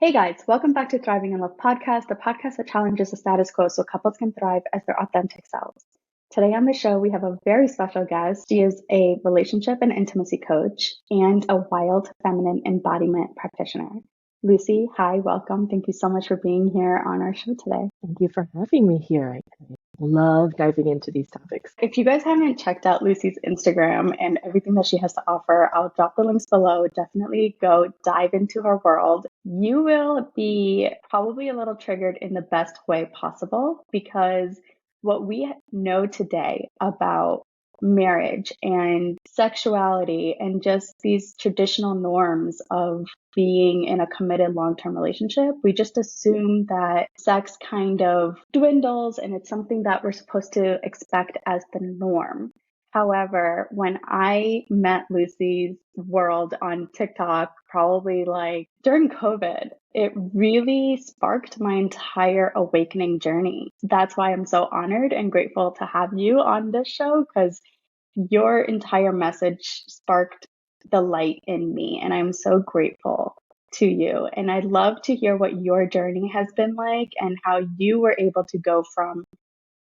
Hey guys, welcome back to Thriving in Love podcast, the podcast that challenges the status quo so couples can thrive as their authentic selves. Today on the show, we have a very special guest. She is a relationship and intimacy coach and a wild feminine embodiment practitioner. Luci, hi, welcome. Thank you so much for being here on our show today. Thank you for having me here. I love diving into these topics. If you guys haven't checked out Luci's Instagram and everything that she has to offer, I'll drop the links below. Definitely go dive into her world. You will be probably a little triggered in the best way possible because what we know today about marriage and sexuality and just these traditional norms of being in a committed long-term relationship, we just assume that sex kind of dwindles and it's something that we're supposed to expect as the norm. However, when I met Luci's world on TikTok, probably like during COVID, it really sparked my entire awakening journey. That's why I'm so honored and grateful to have you on this show because your entire message sparked the light in me, and I'm so grateful to you. And I'd love to hear what your journey has been like and how you were able to go from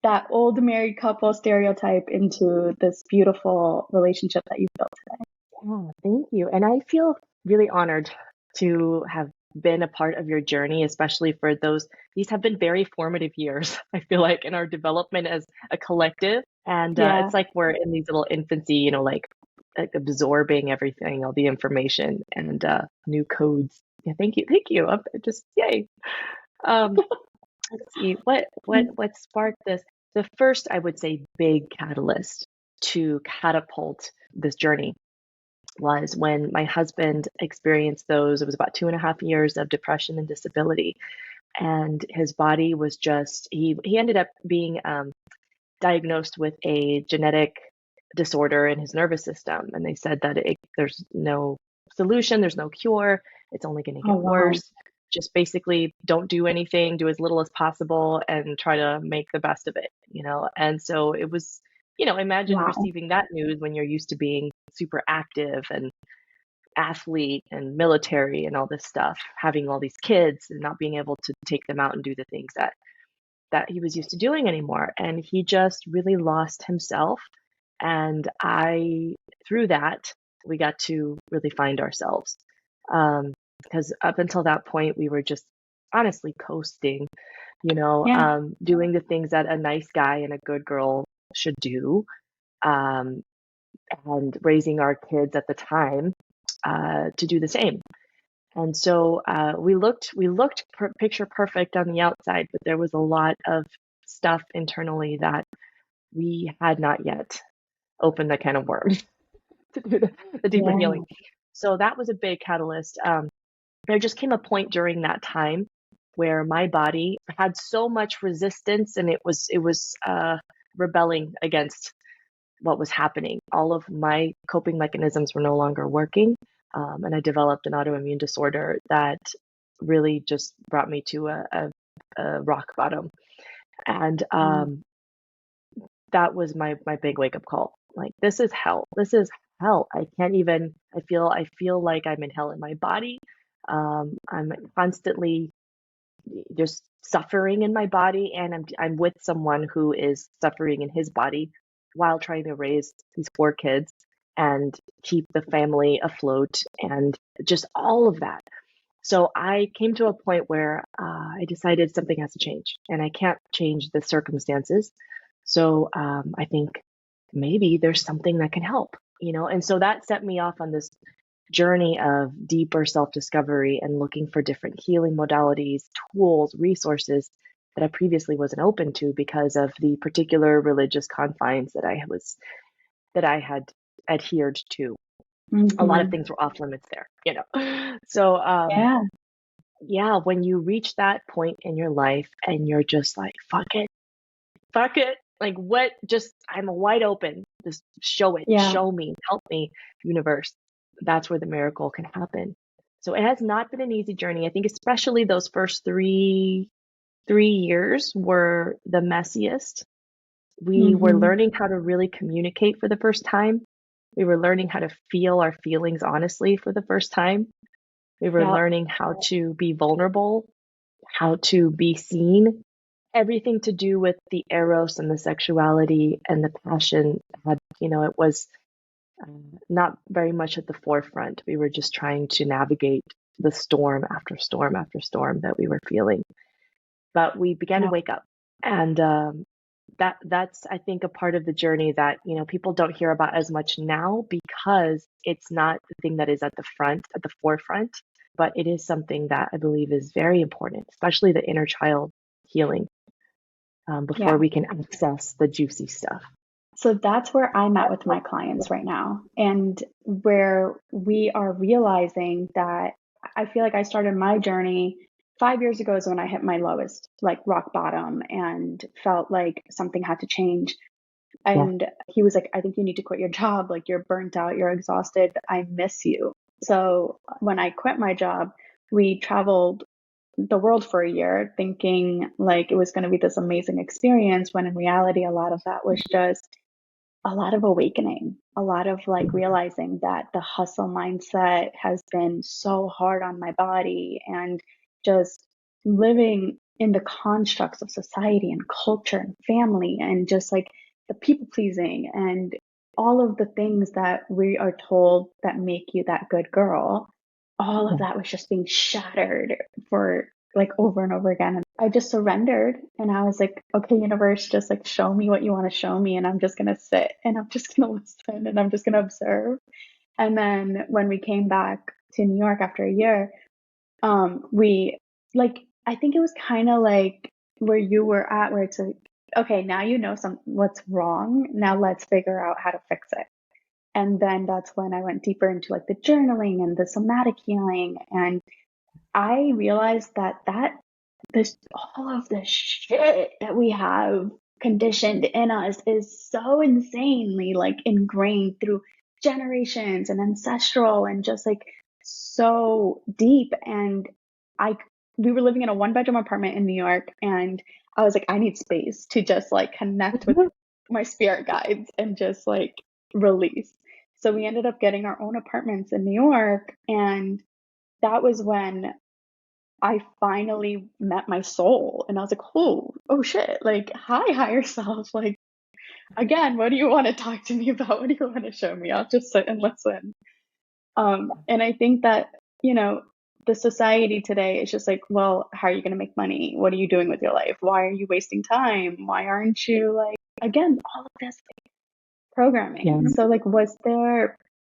that old married couple stereotype into this beautiful relationship that you've built today. Yeah, thank you. And I feel really honored to have been a part of your journey, especially for these have been very formative years, I feel like, in our development as a collective. And Yeah. it's like we're in these little infancy, like absorbing everything, all the information and new codes. Yeah, thank you. Thank you. I'm just yay. Um, let's see what sparked this. The first, I would say, big catalyst to catapult this journey was when my husband experienced it was about 2.5 years of depression and disability. And his body was he ended up being diagnosed with a genetic disorder in his nervous system. And they said that there's no solution, there's no cure, it's only going to Oh, get wow. worse. Just basically don't do anything, do as little as possible, and try to make the best of it. And so it was, imagine Wow. receiving that news when you're used to being super active and athlete and military and all this stuff, having all these kids and not being able to take them out and do the things that he was used to doing anymore. And he just really lost himself. And through that, we got to really find ourselves. Because up until that point, we were just honestly coasting, Yeah. doing the things that a nice guy and a good girl should do, um, and raising our kids at the time to do the same. And so we looked picture perfect on the outside, but there was a lot of stuff internally that we had not yet opened the can of worms to do the deeper Yeah. healing. So that was a big catalyst. There just came a point during that time where my body had so much resistance, and it was rebelling against what was happening. All of my coping mechanisms were no longer working. And I developed an autoimmune disorder that really just brought me to a rock bottom. And Wow. that was my big wake up call. Like, this is hell. This is hell. I can't even, I feel like I'm in hell in my body. I'm constantly just suffering in my body, and I'm with someone who is suffering in his body while trying to raise these 4 kids and keep the family afloat and just all of that. So I came to a point where I decided something has to change, and I can't change the circumstances. So I think maybe there's something that can help. And so that set me off on this journey of deeper self discovery and looking for different healing modalities, tools, resources that I previously wasn't open to because of the particular religious confines that I had adhered to. A lot of Hmm. things were off limits there. So Yeah. yeah, when you reach that point in your life and you're just like, fuck it. Like, what? Just, I'm wide open. Just Yeah. show me, help me, universe. That's where the miracle can happen. So it has not been an easy journey. I think especially those first three years were the messiest. We were Hmm. learning how to really communicate for the first time. We were learning how to feel our feelings honestly for the first time. We were Yep. learning how to be vulnerable, how to be seen. Everything to do with the Eros and the sexuality and the passion had, it was not very much at the forefront. We were just trying to navigate the storm after storm after storm that we were feeling. But we began to Yep. wake up. And that's, I think, a part of the journey that, people don't hear about as much now because it's not the thing that is at the forefront, but it is something that I believe is very important, especially the inner child healing, before Yeah. we can access the juicy stuff. So that's where I'm at with my clients right now, and where we are realizing that I feel like I started my journey 5 years ago is when I hit my lowest, like rock bottom, and felt like something had to change. Yeah. And he was like, I think you need to quit your job. Like, you're burnt out, you're exhausted. I miss you. So when I quit my job, we traveled the world for a year thinking like it was going to be this amazing experience, when in reality, a lot of that was just a lot of awakening, a lot of like realizing that the hustle mindset has been so hard on my body, and just living in the constructs of society and culture and family, and just like the people pleasing and all of the things that we are told that make you that good girl. All of that was just being shattered for like over and over again. And I just surrendered, and I was like, okay, universe, just like show me what you want to show me. And I'm just going to sit and I'm just going to listen and I'm just going to observe. And then when we came back to New York after a year, we like, I think it was kind of like where you were at, where it's like, okay, now you know what's wrong. Now let's figure out how to fix it. And then that's when I went deeper into like the journaling and the somatic healing. And I realized that this all of the shit that we have conditioned in us is so insanely like ingrained through generations and ancestral, and just like so deep. And I we were living in a 1 bedroom apartment in New York, and I was like, I need space to just like connect with my spirit guides and just like release. So we ended up getting our own apartments in New York, and that was when I finally met my soul, and I was like, oh shit, like, hi, higher self. Like, again, what do you want to talk to me about? What do you want to show me? I'll just sit and listen. And I think that, the society today is just like, well, how are you going to make money? What are you doing with your life? Why are you wasting time? Why aren't you like, again, all of this Yeah. programming. So like,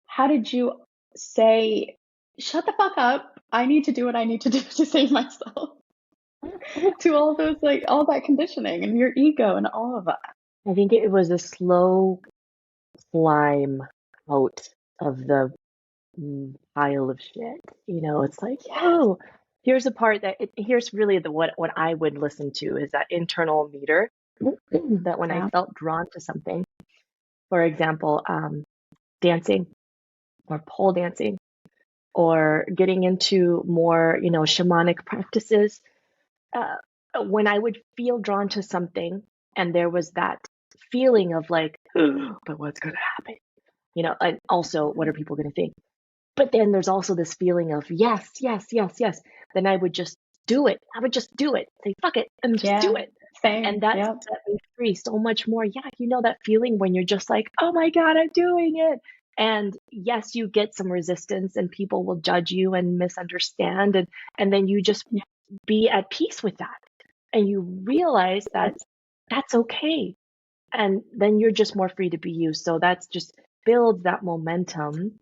how did you say, shut the fuck up? I need to do what I need to do to save myself, to all those, like, all that conditioning and your ego and all of that. I think it was a slow climb out of the pile of shit. It's like, Yes. oh, here's a part here's really what I would listen to is that internal meter that when I Yeah. felt drawn to something, for example, dancing or pole dancing or getting into more, shamanic practices, uh, when I would feel drawn to something and there was that feeling of like, but what's going to happen? And also, what are people going to think? But then there's also this feeling of yes, yes, yes, yes. Then I would just do it. I would just do it. Say, fuck it, and just do Yeah. it. And Same. that Yep. set me free so much more. Yeah, that feeling when you're just like, oh my God, I'm doing it. And yes, you get some resistance and people will judge you and misunderstand. And then you just Yeah. be at peace with that. And you realize that that's okay. And then you're just more free to be you. So that's just builds that momentum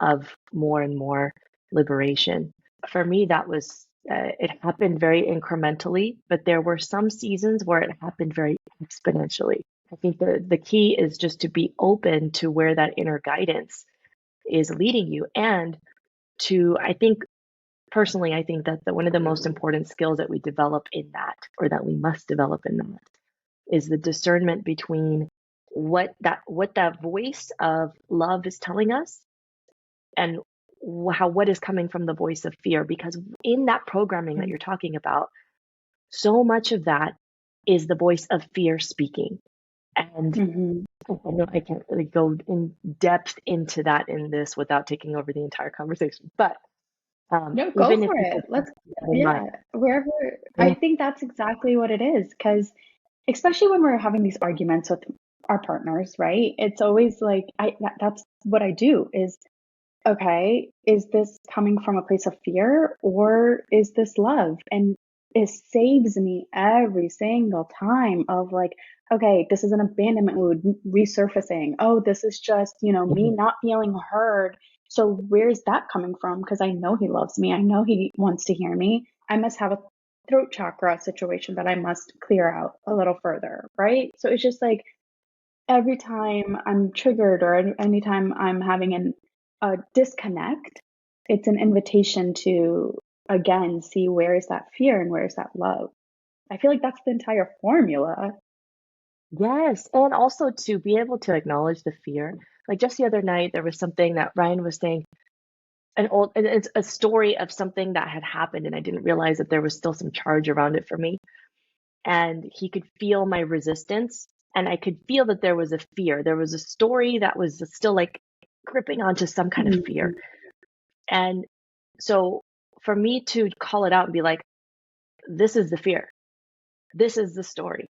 of more and more liberation. For me, that was, it happened very incrementally, but there were some seasons where it happened very exponentially. I think the key is just to be open to where that inner guidance is leading you. And I think, personally, I think that one of the most important skills that we develop in that, or that we must develop in that, is the discernment between what that voice of love is telling us and what is coming from the voice of fear. Because in that programming that you're talking about, so much of that is the voice of fear speaking. And Mm-hmm. I know I can't really go in depth into that in this without taking over the entire conversation, but No, go even if for people it. keep Let's, that in mind. yeah, wherever. I Yeah. think that's exactly what it is. Because especially when we're having these arguments with our partners, right? It's always like, that's what I do is, okay, is this coming from a place of fear or is this love? And it saves me every single time of like, okay, this is an abandonment mood resurfacing. Oh, this is just, me Mhm. not feeling heard. So where's that coming from? Because I know he loves me. I know he wants to hear me. I must have a throat chakra situation that I must clear out a little further, right? So it's just like every time I'm triggered or anytime I'm having a disconnect, it's an invitation to again see where is that fear and where is that love. I feel like that's the entire formula. Yes, and also to be able to acknowledge the fear. Like just the other night, there was something that Ryan was saying, it's a story of something that had happened, and I didn't realize that there was still some charge around it for me. And he could feel my resistance, and I could feel that there was a fear. There was a story that was still like gripping onto some kind of fear. Mhm. And so for me to call it out and be like, this is the fear, this is the story.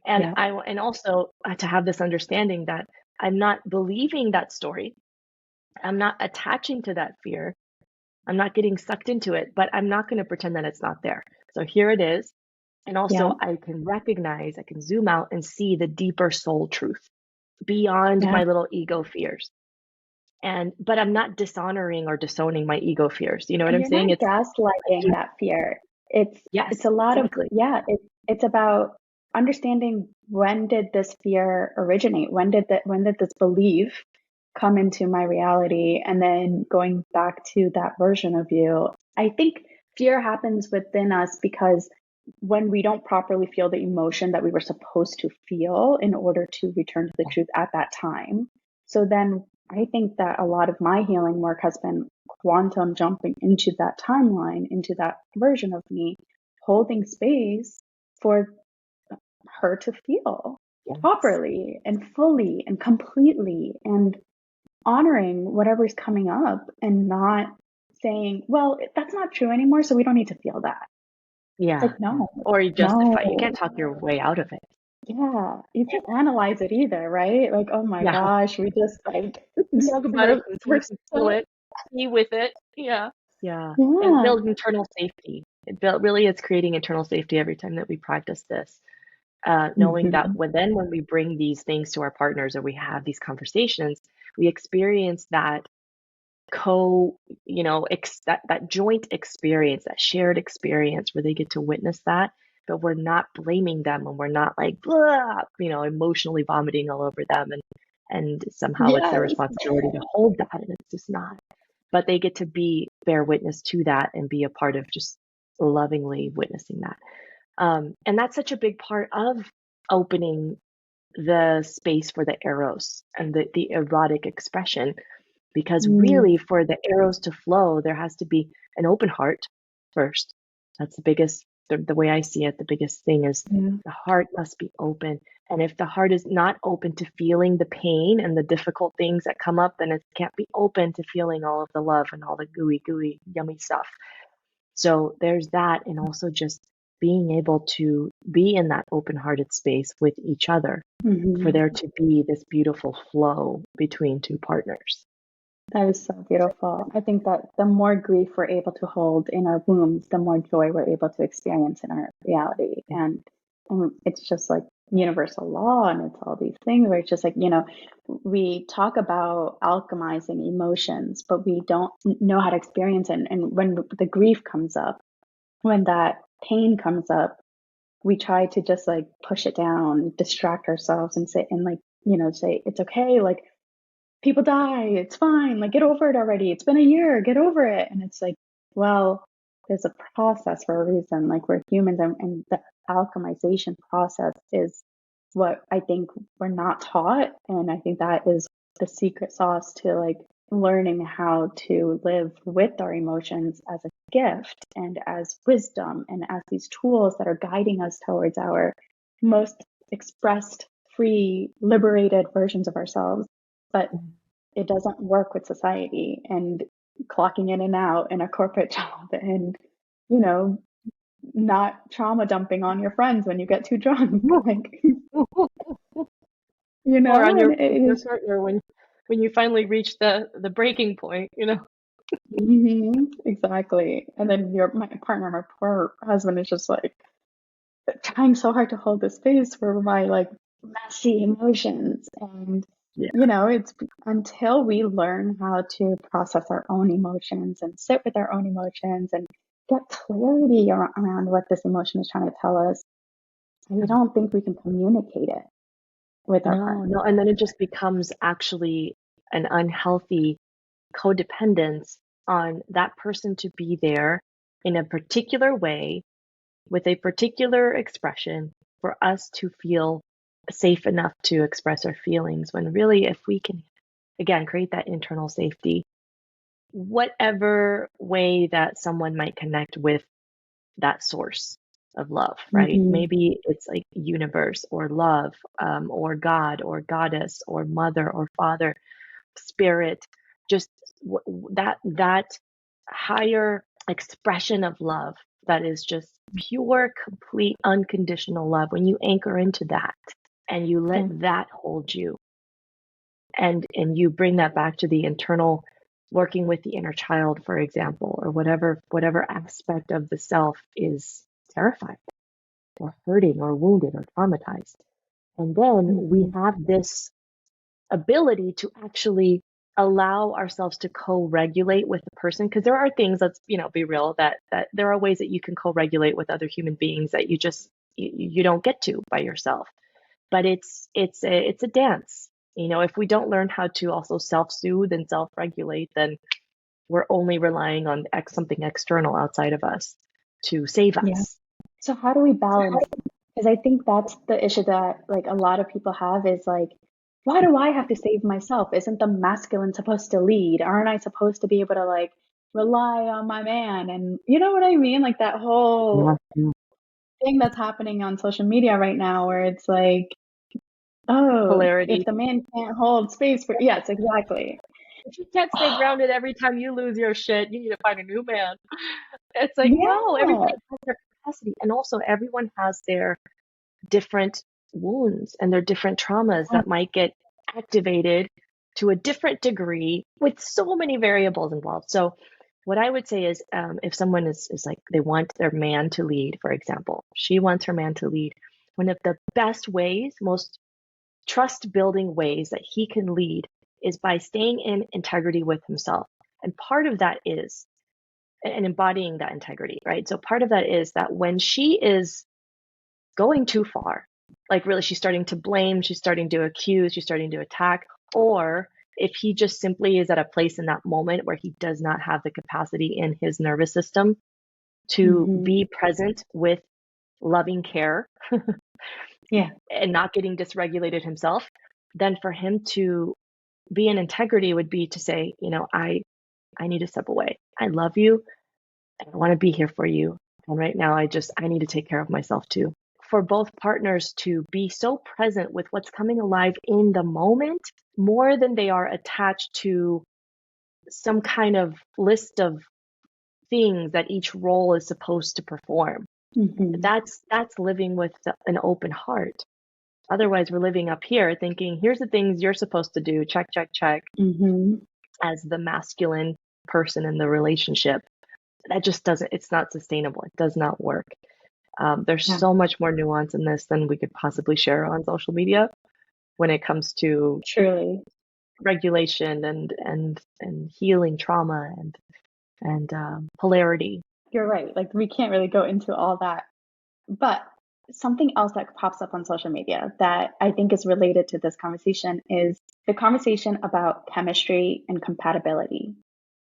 And Yeah, and also to have this understanding that I'm not believing that story. I'm not attaching to that fear. I'm not getting sucked into it, but I'm not going to pretend that it's not there. So here it is. And yeah, also I can recognize, I can zoom out and see the deeper soul truth beyond yeah. my little ego fears. And but I'm not dishonoring or disowning my ego fears. You know what And I'm you're saying? not It's gaslighting that fear. It's yes, a lot of, exactly. yeah, it's about understanding when did this fear originate? When did this belief come into my reality? And then going back to that version of you. I think fear happens within us because when we don't properly feel the emotion that we were supposed to feel in order to return to the truth at that time. So then I think that a lot of my healing work has been quantum jumping into that timeline, into that version of me, holding space for her to feel Yes. properly and fully and completely and honoring whatever's coming up and not saying, well, that's not true anymore, so we don't need to feel that. It's Yeah, like, yeah. no, Or you justify. You can't no. talk your way out of it. Yeah, you can't analyze it either, right? Like, oh my Yeah. gosh, we just like Talk about we're it until we're you can feel so it, be with it. Yeah. Yeah. And yeah. build internal safety. It built really it's creating internal safety every time that we practice this. Knowing that Hmm. when we bring these things to our partners or we have these conversations, we experience that co, that joint experience, that shared experience where they get to witness that, but we're not blaming them and we're not like, blah, emotionally vomiting all over them and somehow it's their Yes. responsibility to hold that and it's just not. But they get to bear witness to that and be a part of just lovingly witnessing that. And that's such a big part of opening the space for the eros and the erotic expression because Mm, really for the eros to flow there has to be an open heart first. That's the biggest, the way I see it, the biggest thing is yeah. the heart must be open, and if the heart is not open to feeling the pain and the difficult things that come up, then it can't be open to feeling all of the love and all the gooey yummy stuff. So there's that, and also just being able to be in that open hearted space with each other for Hmm. there to be this beautiful flow between two partners. That is so beautiful. I think that the more grief we're able to hold in our wombs, the more joy we're able to experience in our reality. And it's just like universal law, and it's all these things where it's just like, we talk about alchemizing emotions, but we don't know how to experience it. And when the grief comes up, when that pain comes up, we try to just like push it down, distract ourselves and say, and like, say, it's okay. Like, people die. It's fine. Like, get over it already. It's been a year. Get over it. And it's like, well, there's a process for a reason. Like, we're humans, and the alchemization process is what I think we're not taught. And I think that is the secret sauce to like learning how to live with our emotions as a gift and as wisdom and as these tools that are guiding us towards our most expressed, free, liberated versions of ourselves. But it doesn't work with society. And clocking in and out in a corporate job and, you know, not trauma dumping on your friends when you get too drunk. Like, Or on and your it is. partner when you finally reach the breaking point, you know. Exactly. And then my partner, my poor husband, is just like trying so hard to hold the space for my like messy emotions. And, Yeah. it's until we learn how to process our own emotions and sit with our own emotions and get clarity around what this emotion is trying to tell us, I don't think we can communicate it with our No, partner. no, and then it just becomes actually an unhealthy codependence on that person to be there in a particular way with a particular expression for us to feel safe enough to express our feelings, when really, if we can, again, create that internal safety, whatever way that someone might connect with that source of love, right? Hmm. Maybe it's like universe or love, or God or goddess or mother or father, spirit, just that higher expression of love that is just pure, complete, unconditional love. When you anchor into that and you let Yeah. that hold you, and you bring that back to the internal, working with the inner child, for example, or whatever aspect of the self is terrified or hurting or wounded or traumatized. And then we Hmm. have this ability to actually allow ourselves to co-regulate with the person, because there are things, let's be real, that there are ways that you can co-regulate with other human beings that you don't get to by yourself. But it's a dance. If we don't learn how to also self-soothe and self-regulate, then we're only relying on something external outside of us to save Yeah. us. So how do we balance? Because I think that's the issue that like a lot of people have is like, why do I have to save myself? Isn't the masculine supposed to lead? Aren't I supposed to be able to like rely on my man? And you know what I mean? Like that Yeah, whole yeah. thing that's happening on social media right now where it's like, oh, if Polarity. the man can't hold space for, yes, exactly. If you can't stay grounded every time you lose your shit, you need to find a new man. It's like, no, Yeah. everybody has their capacity. And also, everyone has their different wounds and their different traumas that might get activated to a different degree with so many variables involved. So, what I would say is, if someone is like, they want their man to lead, for example, she wants her man to lead. One of the best ways, most trust building ways that he can lead is by staying in integrity with himself. And part of that is, and embodying that integrity, right? So part of that is that when she is going too far, like really she's starting to blame, she's starting to accuse, she's starting to attack, or if he just simply is at a place in that moment where he does not have the capacity in his nervous system to Hmm. be present with loving care Yeah. and not getting dysregulated himself, then for him to be in integrity would be to say, I need to step away. I love you and I want to be here for you. And right now I need to take care of myself too. For both partners to be so present with what's coming alive in the moment, more than they are attached to some kind of list of things that each role is supposed to perform. Hmm. That's living with an open heart. Otherwise, we're living up here thinking, here's the things you're supposed to do, check, check, check, Hmm. as the masculine person in the relationship. That just doesn't, it's not sustainable. It does not work. There's Yeah. so much more nuance in this than we could possibly share on social media when it comes to Truly. regulation and healing trauma and polarity. You're right. Like we can't really go into all that. But something else that pops up on social media that I think is related to this conversation is the conversation about chemistry and compatibility,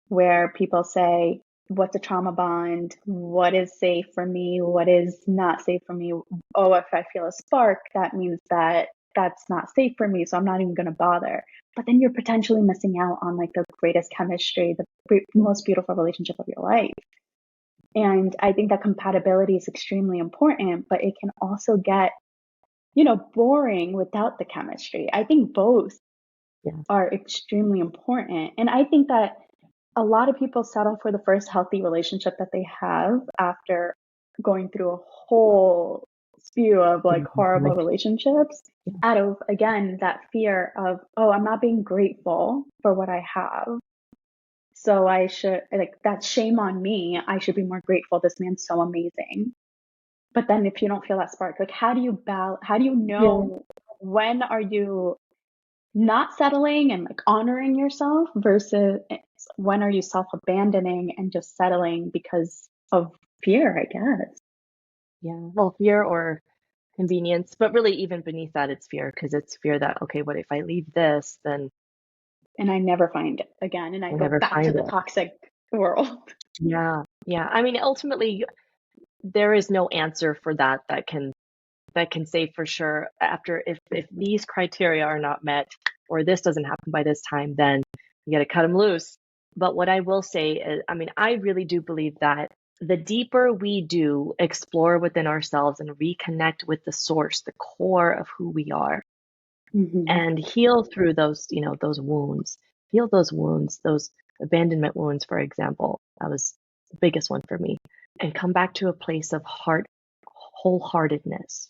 where people say, what's a trauma bond? What is safe for me? What is not safe for me? Oh, if I feel a spark, that means that that's not safe for me. So I'm not even going to bother. But then you're potentially missing out on like the greatest chemistry, the most beautiful relationship of your life. And I think that compatibility is extremely important, but it can also get, boring without the chemistry. I think both Yeah. are extremely important. And I think that a lot of people settle for the first healthy relationship that they have after going through a whole spew of like horrible relationships out of, again, that fear of, oh, I'm not being grateful for what I have. So I should, like, that's shame on me. I should be more grateful. This man's so amazing. But then if you don't feel that spark, like, how do you Yeah. know when are you not settling and like honoring yourself versus when are you self-abandoning and just settling because of fear, I guess. Yeah. Well, fear or convenience, but really even beneath that, it's fear because it's fear that, okay, what if I leave this, then And I never find it again and I I go never back to find the it. toxic world. Yeah. Yeah. I mean, ultimately, there is no answer for that that can say for sure after if these criteria are not met or this doesn't happen by this time, then you got to cut them loose. But what I will say is, I mean, I really do believe that the deeper we do explore within ourselves and reconnect with the source, the core of who we are, Hmm. and heal through those, those wounds, heal those wounds, those abandonment wounds, for example. That was the biggest one for me. And come back to a place of wholeheartedness.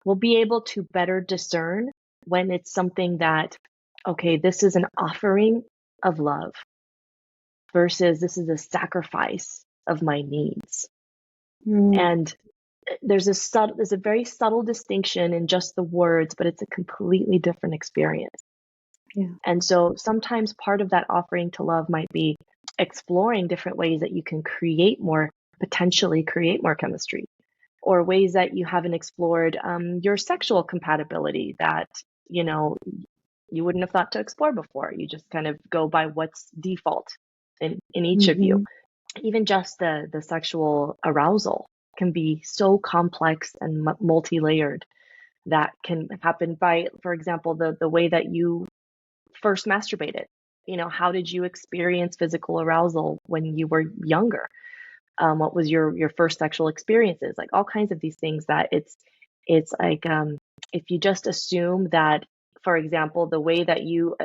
We'll be able to better discern when it's something that, okay, this is an offering of love versus this is a sacrifice of my needs. Mm. And there's a very subtle distinction in just the words, but it's a completely different experience. Yeah. And so sometimes part of that offering to love might be exploring different ways that you can potentially create more chemistry, or ways that you haven't explored your sexual compatibility that, you know, you wouldn't have thought to explore before. You just kind of go by what's default in each of you. Hmm. Even just the sexual arousal can be so complex and multi-layered that can happen by, for example, the way that you first masturbated. How did you experience physical arousal when you were younger? What was your first sexual experiences? Like all kinds of these things that it's like if you just assume that, for example, the way that you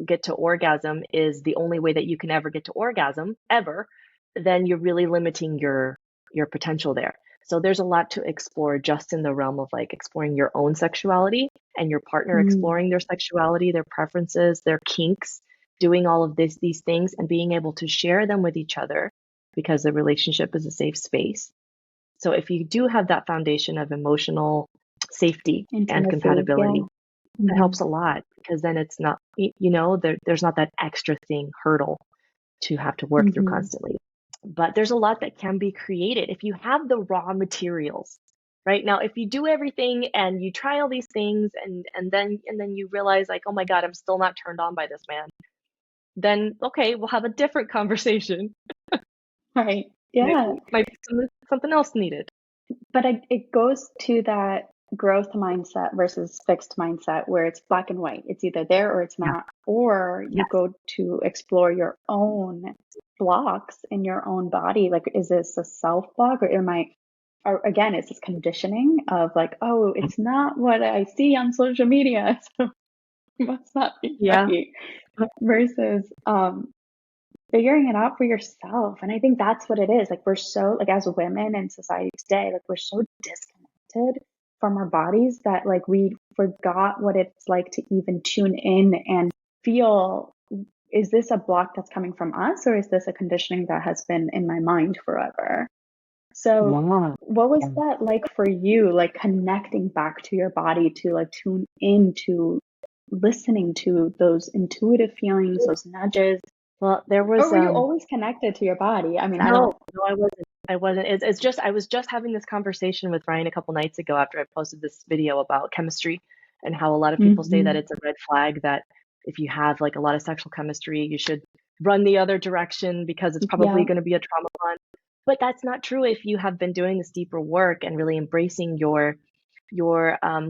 get to orgasm is the only way that you can ever get to orgasm ever, then you're really limiting your potential there. So there's a lot to explore just in the realm of like exploring your own sexuality and your partner Mm. exploring their sexuality, their preferences, their kinks, doing all of these things and being able to share them with each other because the relationship is a safe space. So if you do have that foundation of emotional safety and Intimacy. compatibility, Yeah. that Hmm. helps a lot because then it's not, there's not that extra hurdle to have to work through Hmm. constantly. But there's a lot that can be created if you have the raw materials. Right now, if you do everything and you try all these things and then you realize like, oh my God, I'm still not turned on by this man, then okay, we'll have a different conversation. Right. Maybe Yeah. might be something else needed. But it goes to that growth mindset versus fixed mindset where it's black and white. It's either there or it's Yeah. not. Or you Yes. go to explore your own blocks in your own body. Like, is this a self block or again, it's this conditioning of like, oh, it's not what I see on social media, so it must not be Yeah. right. Versus figuring it out for yourself. And I think that's what it is. Like, we're so, like, as women in society today, like, we're so disconnected from our bodies that, like, we forgot what it's like to even tune in and feel, is this a block that's coming from us, or is this a conditioning that has been in my mind forever? So, Yeah. what was Yeah. that like for you, like connecting back to your body to like tune into listening to those intuitive feelings, those nudges? Well, there Or was were you always connected to your body? I mean, I don't. no, I wasn't. I wasn't. It's just I was just having this conversation with Ryan a couple nights ago after I posted this video about chemistry and how a lot of people say that Hmm. it's a red flag that if you have like a lot of sexual chemistry, you should run the other direction because it's probably Yeah. going to be a trauma bond. But that's not true if you have been doing this deeper work and really embracing your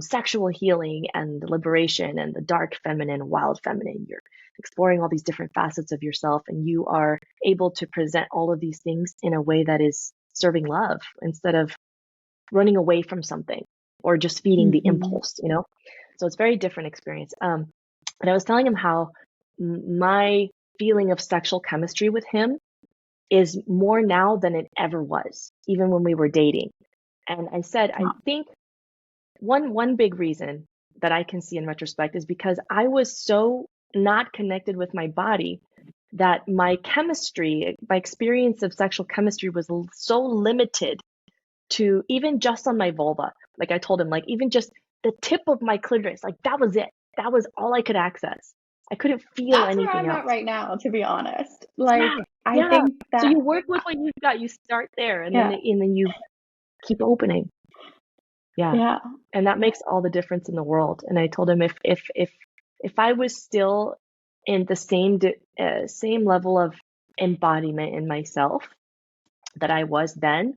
sexual healing and liberation and the dark feminine, wild feminine. You're exploring all these different facets of yourself, and you are able to present all of these things in a way that is serving love instead of running away from something or just feeding the Hmm. impulse. So it's a very different experience. And I was telling him how my feeling of sexual chemistry with him is more now than it ever was, even when we were dating. And I said, I think one big reason that I can see in retrospect is because I was so not connected with my body that my chemistry, my experience of sexual chemistry was so limited to even just on my vulva. Like I told him, like even just the tip of my clitoris, like that was it. That was all I could access. I couldn't feel That's where anything I'm at else. right now, to be honest. Yeah, Like, I yeah. think So that, you work with what you've got. You start there, and yeah, then you keep opening. Yeah, yeah, and that makes all the difference in the world. And I told him if I was still in the same level of embodiment in myself that I was then,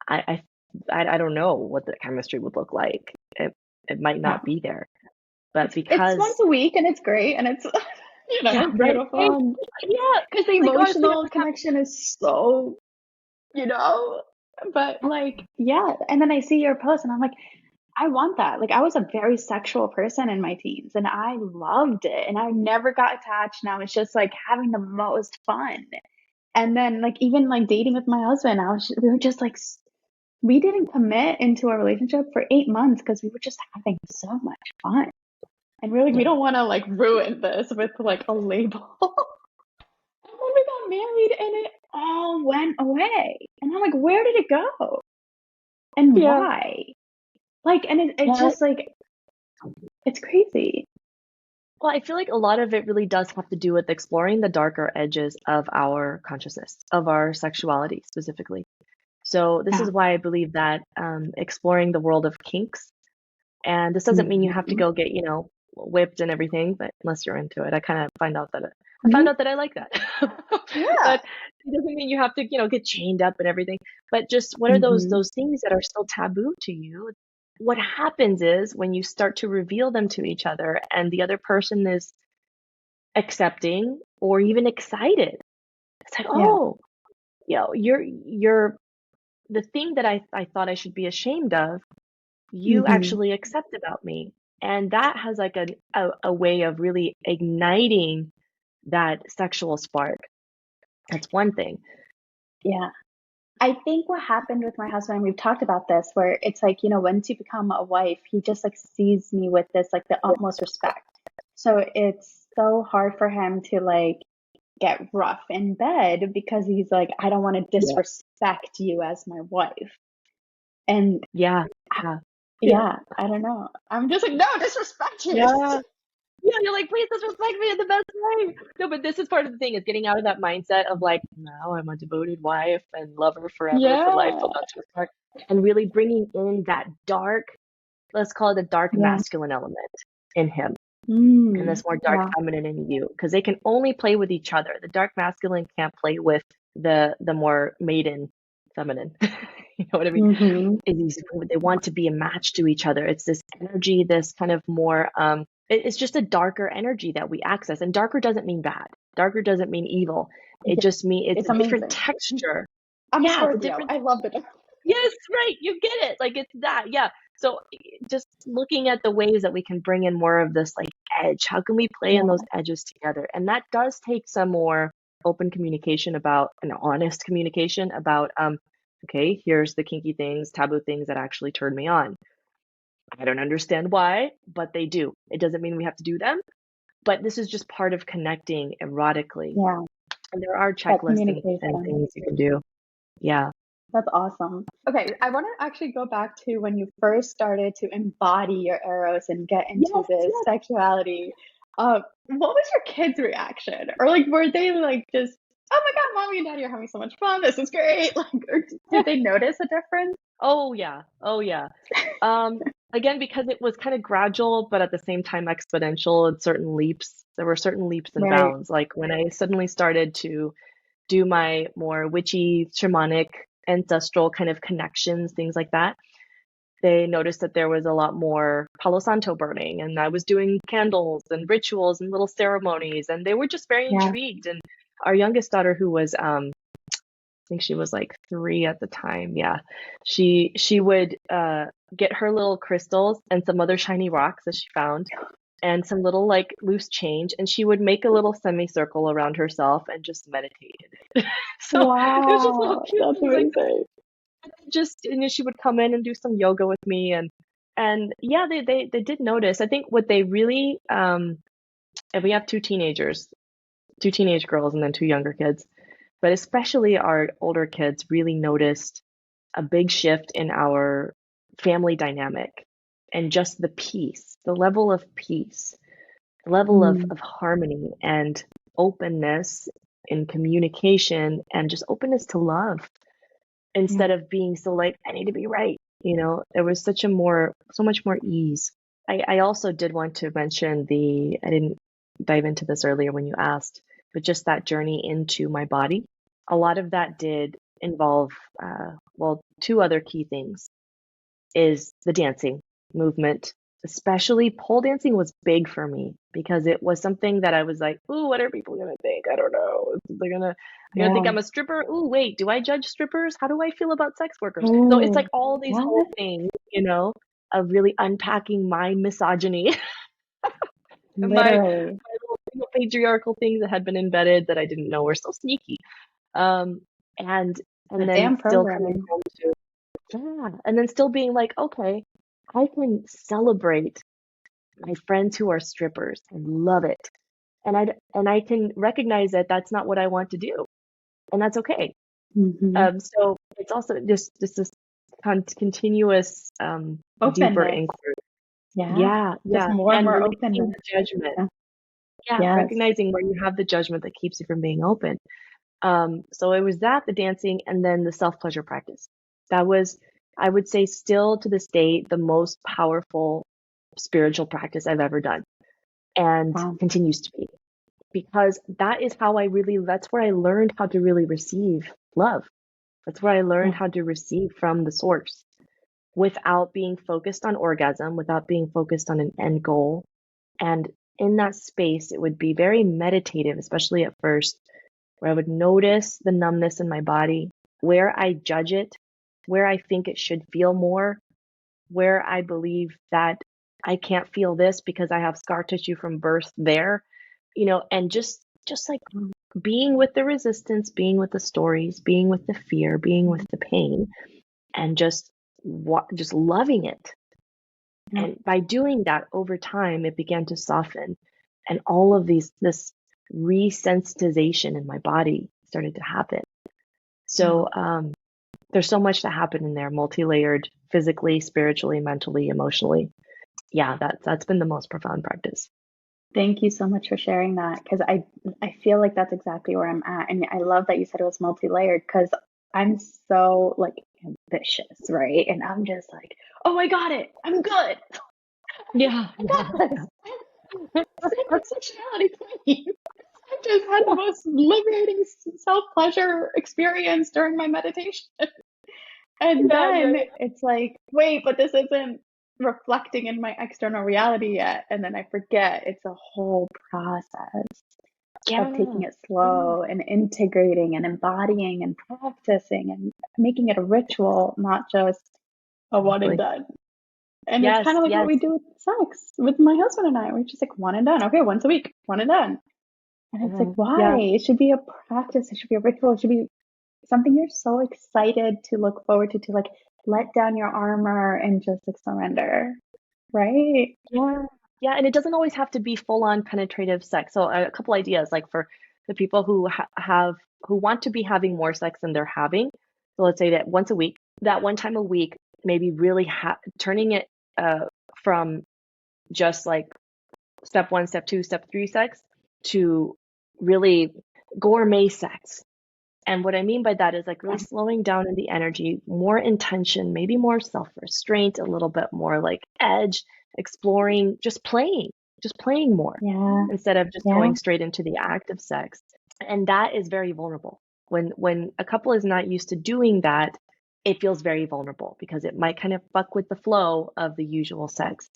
I I don't know what the chemistry would look like. It might yeah. not be there, but It's once because a week and it's great and it's, yeah, right, beautiful. right, And yeah, because the like honestly, that emotional was happening. connection is so, you know, but like, yeah. And then I see your post and I'm like, I want that. Like, I was a very sexual person in my teens and I loved it and I never got attached. And I was just like having the most fun. And then, like, even like dating with my husband, we were just like, we didn't commit into a relationship for 8 months because we were just having so much fun. And we're like, we Yeah, don't want to like ruin this with like a label. And then we got married and it all went away. And I'm like, where did it go? And yeah, why? Like, and it's yeah. just like, it's crazy. Well, I feel like a lot of it really does have to do with exploring the darker edges of our consciousness, of our sexuality specifically. So this Yeah. is why I believe that exploring the world of kinks, and this doesn't mean you have to Hmm. go get, whipped and everything, but unless you're into it, I kind of find out that I Hmm. found out that I like that. Yeah. But it doesn't mean you have to, get chained up and everything. But just what are Hmm. those things that are still taboo to you? What happens is when you start to reveal them to each other and the other person is accepting or even excited. It's like, Yeah. oh, you're the thing that I thought I should be ashamed of, you Hmm. actually accept about me. And that has like a way of really igniting that sexual spark. That's one thing. Yeah. I think what happened with my husband, we've talked about this, where it's like, once you become a wife, he just like sees me with this, like the utmost respect. So it's so hard for him to like get rough in bed because he's like, I don't want to Yeah. disrespect you as my wife. And Yeah. Yeah. Yeah. yeah, I don't know. I'm just like, no, disrespect me. Yeah. Yeah, you're like, please disrespect me in the best way. No, but this is part of the thing is getting out of that mindset of like, no, I'm a devoted wife and lover forever for life till Yeah. death do us part, and really bringing in that dark, let's call it a dark Yeah. masculine element in him and Mm. this more dark Yeah. feminine in you because they can only play with each other. The dark masculine can't play with the more maiden feminine. You know what I mean? Hmm. They want to be a match to each other. It's this energy, this kind of more it's just a darker energy that we access. And darker doesn't mean bad. Darker doesn't mean evil. It Yeah. just means it's It's a different amazing. texture. I'm a Yeah, it's a Scorpio. different. I love the difference. Yes, right. You get it. Like it's that. Yeah. So just looking at the ways that we can bring in more of this like edge. How can we play in those Yeah. edges together? And that does take some more open communication about an honest communication about okay, here's the kinky things, taboo things that actually turn me on. I don't understand why, but they do. It doesn't mean we have to do them, but this is just part of connecting erotically. Yeah. And there are That checklists and communication. things you can do. Yeah. That's awesome. Okay, I want to actually go back to when you first started to embody your Eros and get into Yes, this yes. sexuality. What was your kids' reaction? Or like, were they like just, oh my God, mommy and daddy are having so much fun. This is great. Like, or did they notice a difference? Oh yeah. Oh yeah. Again, because it was kind of gradual, but at the same time exponential in certain leaps. There were certain leaps and Right. bounds. Like when I suddenly started to do my more witchy, shamanic, ancestral kind of connections, things like that, they noticed that there was a lot more Palo Santo burning, and I was doing candles and rituals and little ceremonies, and they were just very Yeah. intrigued. And our youngest daughter, who was I think she was like 3 at the time. Yeah. She would get her little crystals and some other shiny rocks that she found. and some little like loose change, and she would make a little semicircle around herself and just meditate in it. So it was just little Wow, cute that's things like amazing. just, she would come in and do some yoga with me, and yeah, they did notice. I think what they really and we have two teenage girls and then two younger kids, but especially our older kids really noticed a big shift in our family dynamic and just the peace, the level of peace, the level Mm, of harmony and openness in communication and just openness to love yeah. instead of being so like, I need to be right. There was so much more ease. I also did want to mention I didn't dive into this earlier when you asked, but just that journey into my body. A lot of that did involve, well, two other key things is the dancing movement, especially pole dancing was big for me because it was something that I was like, ooh, what are people gonna think? I don't know. They're gonna think Yeah. I'm a stripper. Ooh, wait, do I judge strippers? How do I feel about sex workers? So it's like Oh, all these whole what? things, of really unpacking my misogyny and Literally. my little patriarchal things that had been embedded that I didn't know were so sneaky. Um, and The and then damn still coming programming. home to yeah, and then still being like, okay, I can celebrate my friends who are strippers and love it. And I can recognize that that's not what I want to do, and that's okay. Hmm. So it's also just this continuous deeper Openness. inquiry. Yeah. Yeah, Just yeah, more and and more releasing openness. the judgment. Yeah. Yeah, Yes. recognizing where you have the judgment that keeps you from being open. So it was that, the dancing, and then the self-pleasure practice. That was, I would say, still to this day, the most powerful spiritual practice I've ever done and Wow. continues to be. Because that's where I learned how to really receive love. That's where I learned Yeah. how to receive from the source without being focused on orgasm, without being focused on an end goal. And in that space, it would be very meditative, especially at first, where I would notice the numbness in my body, where I judge it, where I think it should feel more, where I believe that I can't feel this because I have scar tissue from birth there, and just like being with the resistance, being with the stories, being with the fear, being with the pain, and just loving it. Yeah. And by doing that over time, it began to soften, and all of this resensitization in my body started to happen. So Wow. there's so much that happened in there, multi-layered, physically, spiritually, mentally, emotionally. Yeah, that's been the most profound practice. Thank you so much for sharing that because I feel like that's exactly where I'm at. And I love that you said it was multi-layered because I'm so like ambitious, right? And I'm just like, oh, I got it. I'm good. Yeah, I got yeah, this. Sacred sexuality queen. I just had the most liberating self-pleasure experience during my meditation. And yeah, yeah, then it's like, wait, but this isn't reflecting in my external reality yet. And then I forget it's a whole process of taking yeah, it yeah, slow and integrating and embodying and practicing and making it a ritual, not just a one and exactly. done. And it's kind Yes, of like what yes, we do with sex with my husband and I. We're just like one and done. Okay, once a week, one and done. And it's like, why? yeah. It should be a practice. It should be a ritual. It should be something you're so excited to look forward to like let down your armor and just like surrender, right? Yeah. Yeah, and it doesn't always have to be full-on penetrative sex. So a couple ideas, like for the people who want to be having more sex than they're having. So let's say that once a week, that one time a week, maybe really turning it from just like step one, step two, step three sex to really gourmet sex. And what I mean by that is like really slowing down in the energy, more intention, maybe more self-restraint, a little bit more like edge, exploring, just playing more Yeah, instead of just yeah, going straight into the act of sex. And that is very vulnerable. When a couple is not used to doing that, it feels very vulnerable because it might kind of fuck with the flow of the usual sex.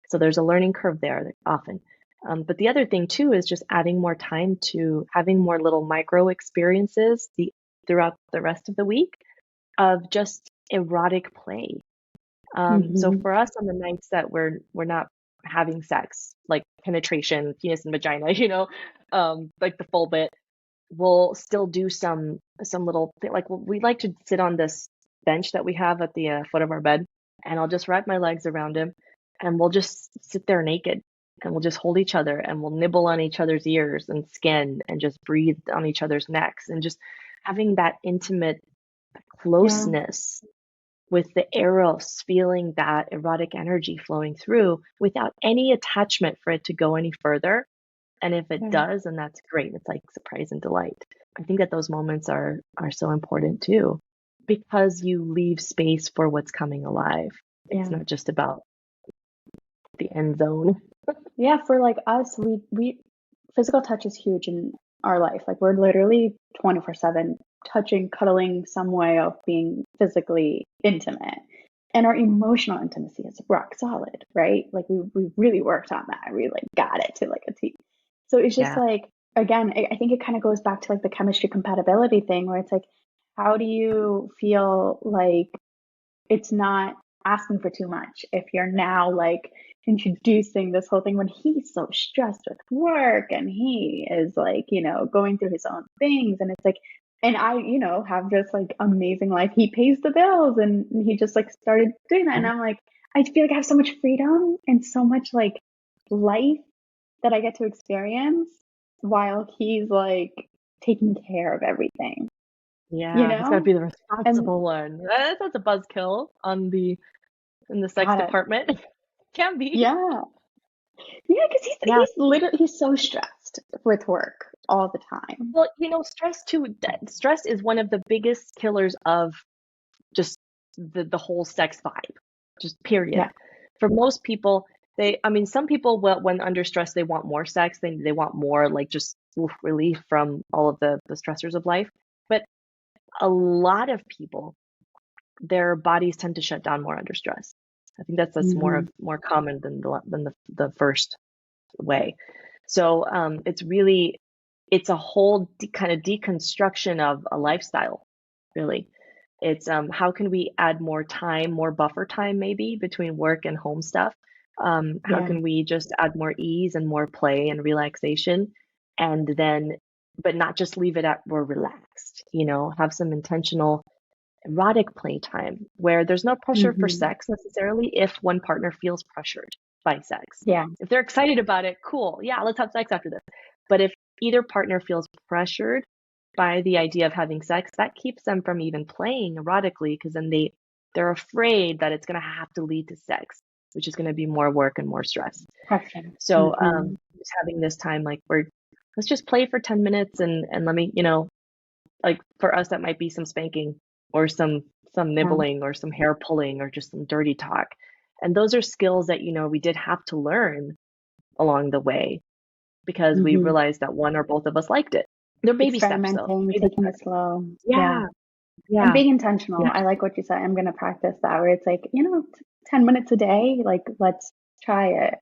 So there's a learning curve there often. But the other thing too is just adding more time to having more little micro experiences throughout the rest of the week of just erotic play. So hmm for us on the nights that we're not having sex, like penetration, penis and vagina, like the full bit, we'll still do some little thing. Like we like to sit on this bench that we have at the foot of our bed, and I'll just wrap my legs around him, and we'll just sit there naked, and we'll just hold each other, and we'll nibble on each other's ears and skin, and just breathe on each other's necks, and just having that intimate Yeah. closeness with the Eros, feeling that erotic energy flowing through without any attachment for it to go any further. And if it Yeah. does, then that's great. It's like surprise and delight. I think that those moments are so important too, because you leave space for what's coming alive. It's Yeah. not just about the end zone. Yeah. For like us, we physical touch is huge in our life. Like we're literally 24/7 touching, cuddling, some way of being physically intimate. And our emotional intimacy is rock solid, right? Like we really worked on that. We like got it to like a T. So it's just Yeah. like, again, I think it kind of goes back to like the chemistry compatibility thing where it's like, how do you feel like it's not asking for too much if you're now like introducing this whole thing when he's so stressed with work and he is like, going through his own things. And it's like, and I, have this like amazing life. He pays the bills and he just like started doing that. And I'm like, I feel like I have so much freedom and so much like life that I get to experience while he's like taking care of everything, you Yeah, he's got to know? be the And responsible one. That's a buzzkill in the sex got it. department. Can be. Yeah. Yeah, because Yeah. he's so stressed with work all the time. Well, stress too. Stress is one of the biggest killers of just the whole sex vibe, just period. Yeah. For most people, I mean, some people, when under stress, they want more sex. They want more like just relief from all of the stressors of life. But a lot of people, their bodies tend to shut down more under stress. I think that's Hmm. more common than the first way. So it's a whole kind of deconstruction of a lifestyle, really. It's how can we add more time, more buffer time maybe between work and home stuff? How Yeah. can we just add more ease and more play and relaxation, and then, but not just leave it at we're relaxed, have some intentional erotic playtime where there's no pressure for Hmm. sex necessarily if one partner feels pressured by sex. Yeah. If they're excited about it, cool. Yeah, let's have sex after this. But if either partner feels pressured by the idea of having sex, that keeps them from even playing erotically because then they're afraid that it's going to have to lead to sex, which is going to be more work and more stress. Pressure. So Hmm. just having this time like where let's just play for 10 minutes and let me, like for us that might be some spanking or some Yeah. nibbling or some hair pulling or just some dirty talk. And those are skills that, we did have to learn along the way because we Hmm. realized that one or both of us liked it. They're baby steps though. Experimenting, Baby taking it steps. slow. Yeah. Yeah, And yeah, being intentional. yeah, I like what you said. I'm going to practice that where it's like, 10 minutes a day, like let's try it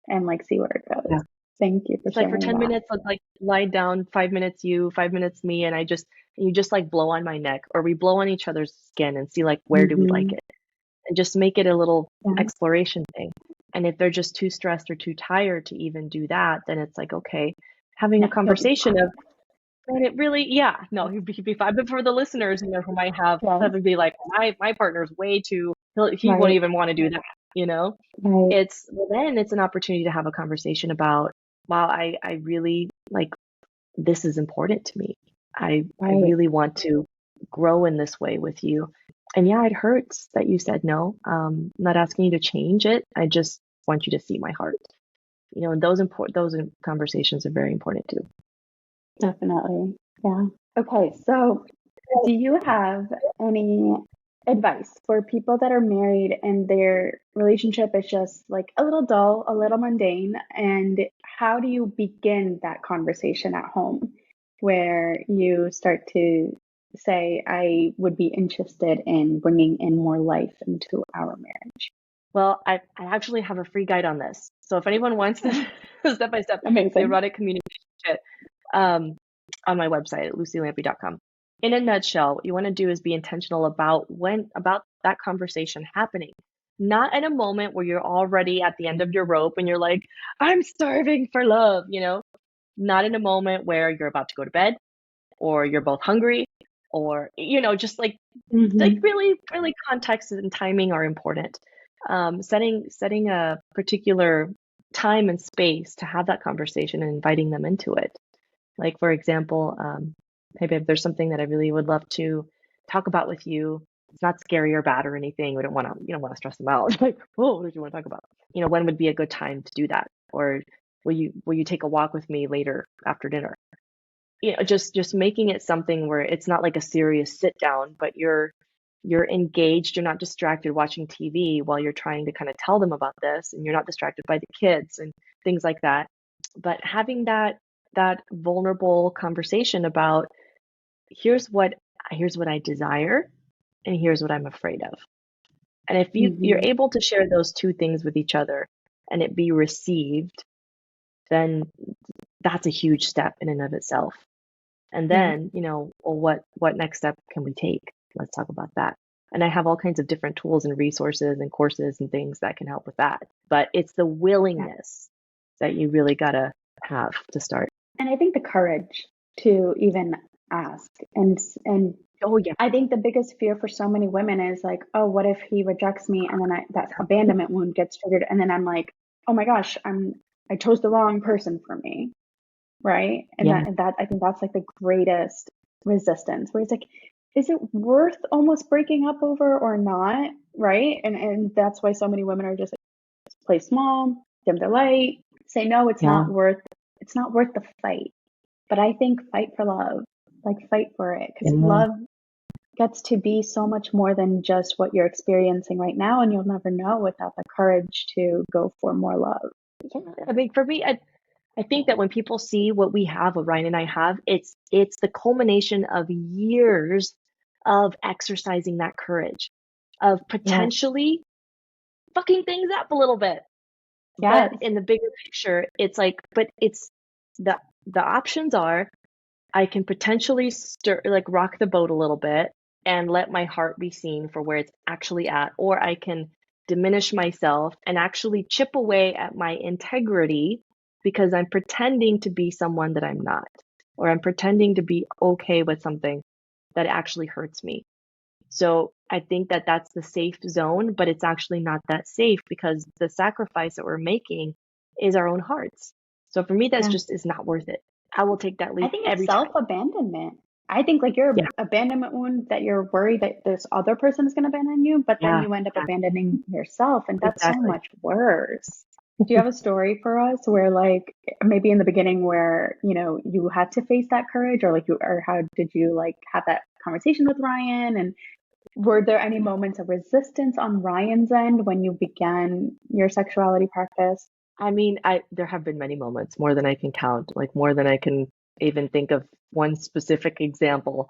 and like see where it yeah. goes. Thank you for It's like for sharing 10 that. minutes, let's like lie down, 5 minutes you, 5 minutes me, and you just like blow on my neck or we blow on each other's skin and see like where do we like Hmm. it and just make it a little Yeah. exploration thing. And if they're just too stressed or too tired to even do that, then it's like, okay, having a Yeah. He'll be conversation fine. of, and it really, yeah, no, he'd be fine. But for the listeners, who might have, Yes. that would be like, my partner's way too, he won't Right. even want to do that, you know? Right. Well, then it's an opportunity to have a conversation about, wow, I really like, this is important to me. I Right. really want to grow in this way with you. And yeah, it hurts that you said no. I'm not asking you to change it. I just want you to see my heart. And those conversations are very important too. Definitely. Yeah. Okay. So, do you have any advice for people that are married and their relationship is just like a little dull, a little mundane? And how do you begin that conversation at home where you start to say, I would be interested in bringing in more life into our marriage? Well, I actually have a free guide on this. So if anyone wants this step by step, the Amazing. erotic communication kit, um, on my website at lucilampe.com. In a nutshell, what you want to do is be intentional about about that conversation happening. Not in a moment where you're already at the end of your rope and you're like, I'm starving for love, not in a moment where you're about to go to bed or you're both hungry or, just like Hmm. really, really context and timing are important. Setting a particular time and space to have that conversation and inviting them into it. Like, for example, hey babe, there's something that I really would love to talk about with you. It's not scary or bad or anything. You don't want to stress them out. Like, oh, what do you want to talk about? When would be a good time to do that? Or will you take a walk with me later after dinner? Just making it something where it's not like a serious sit down, but you're engaged, you're not distracted watching TV while you're trying to kind of tell them about this, and you're not distracted by the kids and things like that. But having that vulnerable conversation about here's what I desire and here's what I'm afraid of. And if you're Hmm. able to share those two things with each other and it be received, then that's a huge step in and of itself. And Yeah. then, well, what next step can we take? Let's talk about that. And I have all kinds of different tools and resources and courses and things that can help with that. But it's the Yeah. willingness that you really gotta have to start. And I think the courage to even ask and Oh yeah, I think the biggest fear for so many women is like, oh, what if he rejects me? And then that abandonment wound gets triggered. And then I'm like, oh my gosh, I chose the wrong person for me. Right. And yeah, that I think that's like the greatest resistance where it's like, is it worth almost breaking up over or not? Right. And that's why so many women are just like, play small, dim their light, say, no, yeah, it's not worth the fight. But I think fight for love, like fight for it, because yeah. love gets to be so much more than just what you're experiencing right now. And you'll never know without the courage to go for more love. Yeah. I mean, for me, I think that when people see what we have, what Ryan and I have, it's the culmination of years of exercising that courage, of Yes. potentially fucking things up a little bit. But Yes. in the bigger picture, it's like, but it's the the options are I can potentially rock the boat a little bit and let my heart be seen for where it's actually at, or I can diminish myself and actually chip away at my integrity because I'm pretending to be someone that I'm not, or I'm pretending to be okay with something that actually hurts me. So I think that that's the safe zone, but it's actually not that safe because the sacrifice that we're making is our own hearts. So for me, that's Yeah. just is not worth it. I will take that I leap think it's every time. self-abandonment. I think like your Yeah, abandonment wound that you're worried that this other person is going to abandon you, but then yeah, you end up exactly, abandoning yourself, and that's so exactly. much worse. Do you have a story for us where like maybe in the beginning where, you had to face that courage or or how did you like have that conversation with Ryan? And were there any moments of resistance on Ryan's end when you began your sexuality practice? I mean, I there have been many moments, more than I can count, like more than I can even think of one specific example.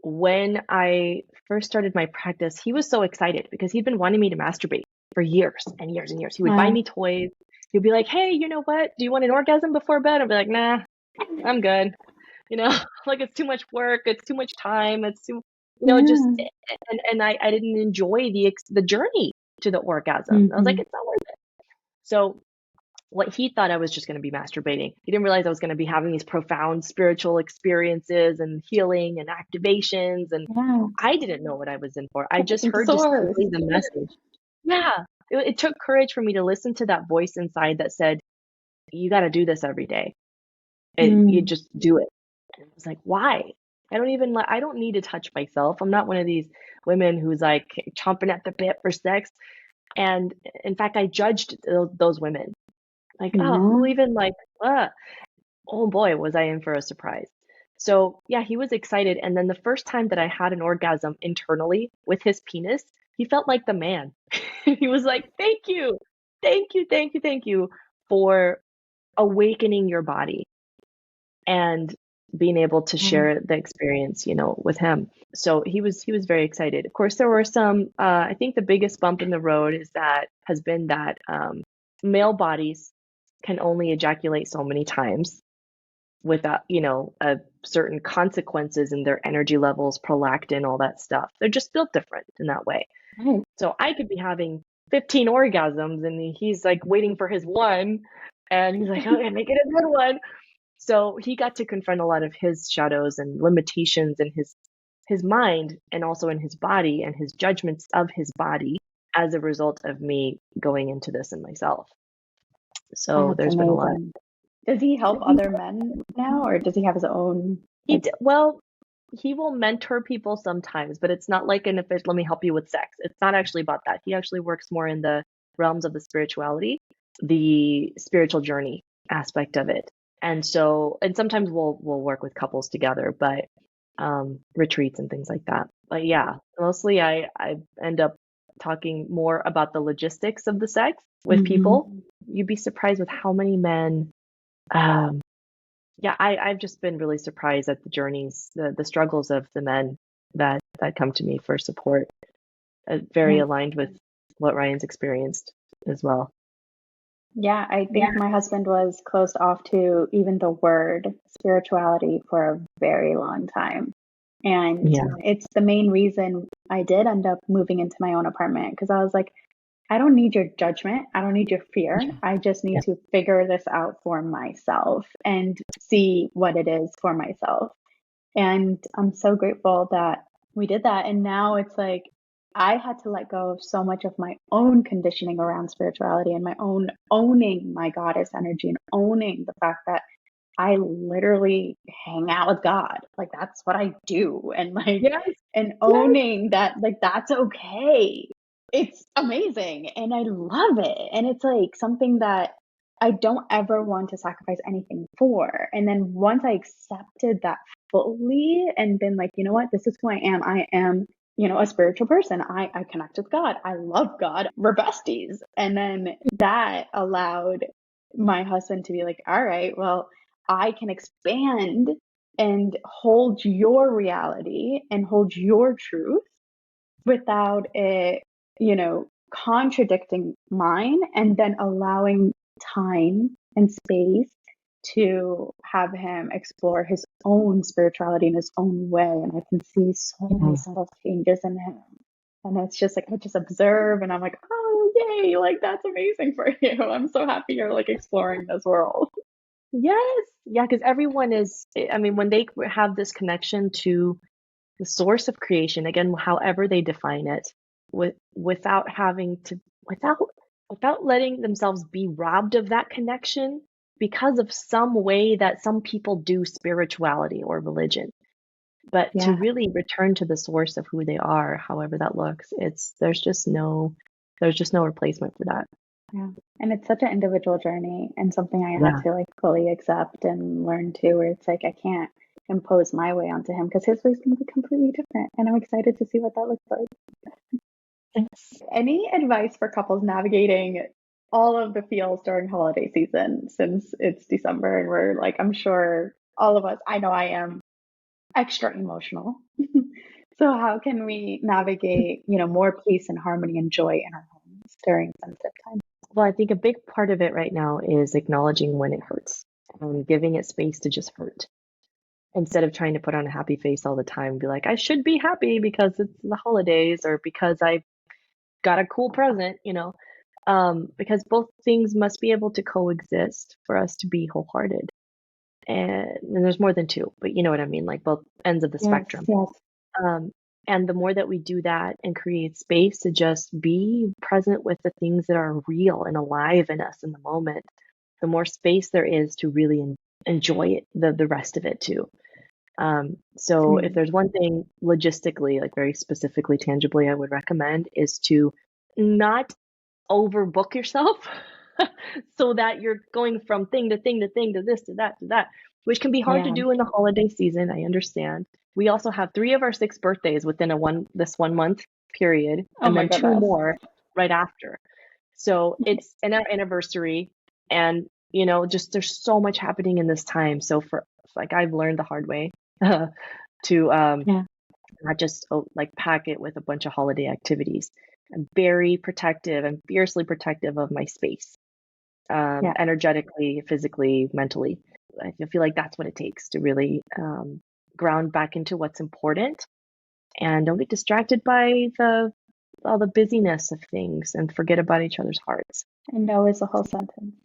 When I first started my practice, he was so excited because he'd been wanting me to masturbate for years and years and years. He would buy Wow. me toys. He'd be like, "Hey, you know what? Do you want an orgasm before bed?" I'd be like, "Nah, I'm good." You know, like it's too much work, it's too much time, it's too, just Yeah. and I didn't enjoy the journey to the orgasm. I was like, Hmm. it's not worth it. So what he thought I was just going to be masturbating. He didn't realize I was going to be having these profound spiritual experiences and healing and activations. And Yes. I didn't know what I was in for. I just The heard source. distinctly the message. Yeah. It took courage for me to listen to that voice inside that said, you got to do this every day. You Mm. just do it. And I was like, why? I don't need to touch myself. I'm not one of these women who's like chomping at the bit for sex. And in fact, I judged those women like, oh, who Yeah. even like, oh boy, was I in for a surprise. So yeah, he was excited. And then the first time that I had an orgasm internally with his penis, he felt like the man. He was like, thank you, thank you, thank you, thank you for awakening your body and being able to Yeah. share the experience, with him. So he was very excited. Of course, there were some, I think the biggest bump in the road has been that male bodies can only ejaculate so many times without, certain consequences in their energy levels, prolactin, all that stuff. They're just built different in that way. Right. So I could be having 15 orgasms, and he's like waiting for his one, and he's like, okay, make it a good one. So he got to confront a lot of his shadows and limitations in his mind, and also in his body, and his judgments of his body as a result of me going into this in myself. So That's there's been a lot. amazing. Does he help other men now, or does he have his own like? Well, he will mentor people sometimes, but it's not like an official, let me help you with sex. It's not actually about that. He actually works more in the realms of the spirituality, the spiritual journey aspect of it. And sometimes we'll work with couples together, but retreats and things like that. But yeah, mostly I end up talking more about the logistics of the sex with people. You'd be surprised with how many men yeah, I've just been really surprised at the journeys, the struggles of the men that come to me for support. Very Yeah. aligned with what Ryan's experienced as well. Yeah, I think my husband was closed off to even the word spirituality for a very long time. And Yeah. it's the main reason I did end up moving into my own apartment because I was like, I don't need your judgment. I don't need your fear. I just need Yeah. to figure this out for myself and see what it is for myself. And I'm so grateful that we did that. And now it's like I had to let go of so much of my own conditioning around spirituality and my own owning my goddess energy and owning the fact that I literally hang out with God. Like that's what I do. And Yes. and Yes. owning that, like, that's okay. It's amazing. And I love it. And it's like something that I don't ever want to sacrifice anything for. And then once I accepted that fully and been like, you know what, this is who I am. I am, a spiritual person. I connect with God. I love God. We're besties. And then that allowed my husband to be like, all right, well, I can expand and hold your reality and hold your truth without it, contradicting mine, and then allowing time and space to have him explore his own spirituality in his own way. And I can see so many Mhm. subtle changes in him. And it's just like, I just observe and I'm like, oh, yay, like that's amazing for you. I'm so happy you're like exploring this world. Yes. Yeah, because everyone is, I mean, when they have this connection to the source of creation, again, however they define it, without having to, without without letting themselves be robbed of that connection because of some way that some people do spirituality or religion. But to Yeah. really return to the source of who they are, however that looks, there's just no replacement for that. Yeah. And it's such an individual journey and something I had Yeah. to like fully accept and learn too, where it's like I can't impose my way onto him because his way's going to be completely different. And I'm excited to see what that looks like. Yes. Any advice for couples navigating all of the feels during holiday season since it's December and we're like, I'm sure all of us, I know I am extra emotional. So how can we navigate, more peace and harmony and joy in our homes during sensitive times? Well, I think a big part of it right now is acknowledging when it hurts and giving it space to just hurt instead of trying to put on a happy face all the time and be like, I should be happy because it's the holidays or because I got a cool present. Because both things must be able to coexist for us to be wholehearted. And there's more than two, but you know what I mean, like both ends of the Yes, spectrum. yes. Um, and the more that we do that and create space to just be present with the things that are real and alive in us in the moment, the more space there is to really enjoy it, the rest of it too. So if Mm. there's one thing logistically, like very specifically, tangibly, I would recommend is to not overbook yourself so that you're going from thing to thing to thing to this to that, which can be hard to Yeah. do in the holiday season. I understand. We also have 3 of our 6 birthdays within this 1 month period, Oh and my then 2 goodness. more right after. So it's an anniversary, and just there's so much happening in this time. So for like I've learned the hard way to Yeah. not just like pack it with a bunch of holiday activities. I'm very protective. I'm fiercely protective of my space, Yeah. energetically, physically, mentally. I feel like that's what it takes to really ground back into what's important and don't get distracted by all the busyness of things and forget about each other's hearts. And no is a whole sentence.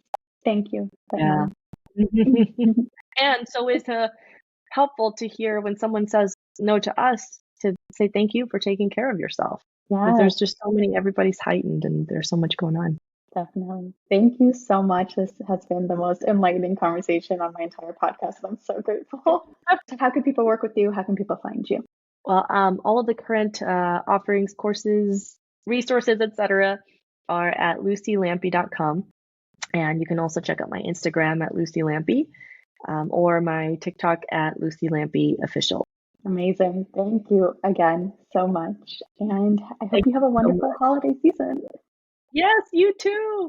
Thank you, Yeah. Feminine. And so is helpful to hear when someone says no to us to say thank you for taking care of yourself. Because Yeah, there's just so many, everybody's heightened and there's so much going on. definitely. Thank you so much. This has been the most enlightening conversation on my entire podcast. I'm so grateful. How can people work with you? How can people find you? Well, all of the current offerings, courses, resources, etc., are at lucilampe.com. And you can also check out my Instagram at Luci Lampe, or my TikTok at Luci Lampe Official. Amazing. Thank you again so much. And I hope Thank you have a you so wonderful much. holiday season. Yes, you too.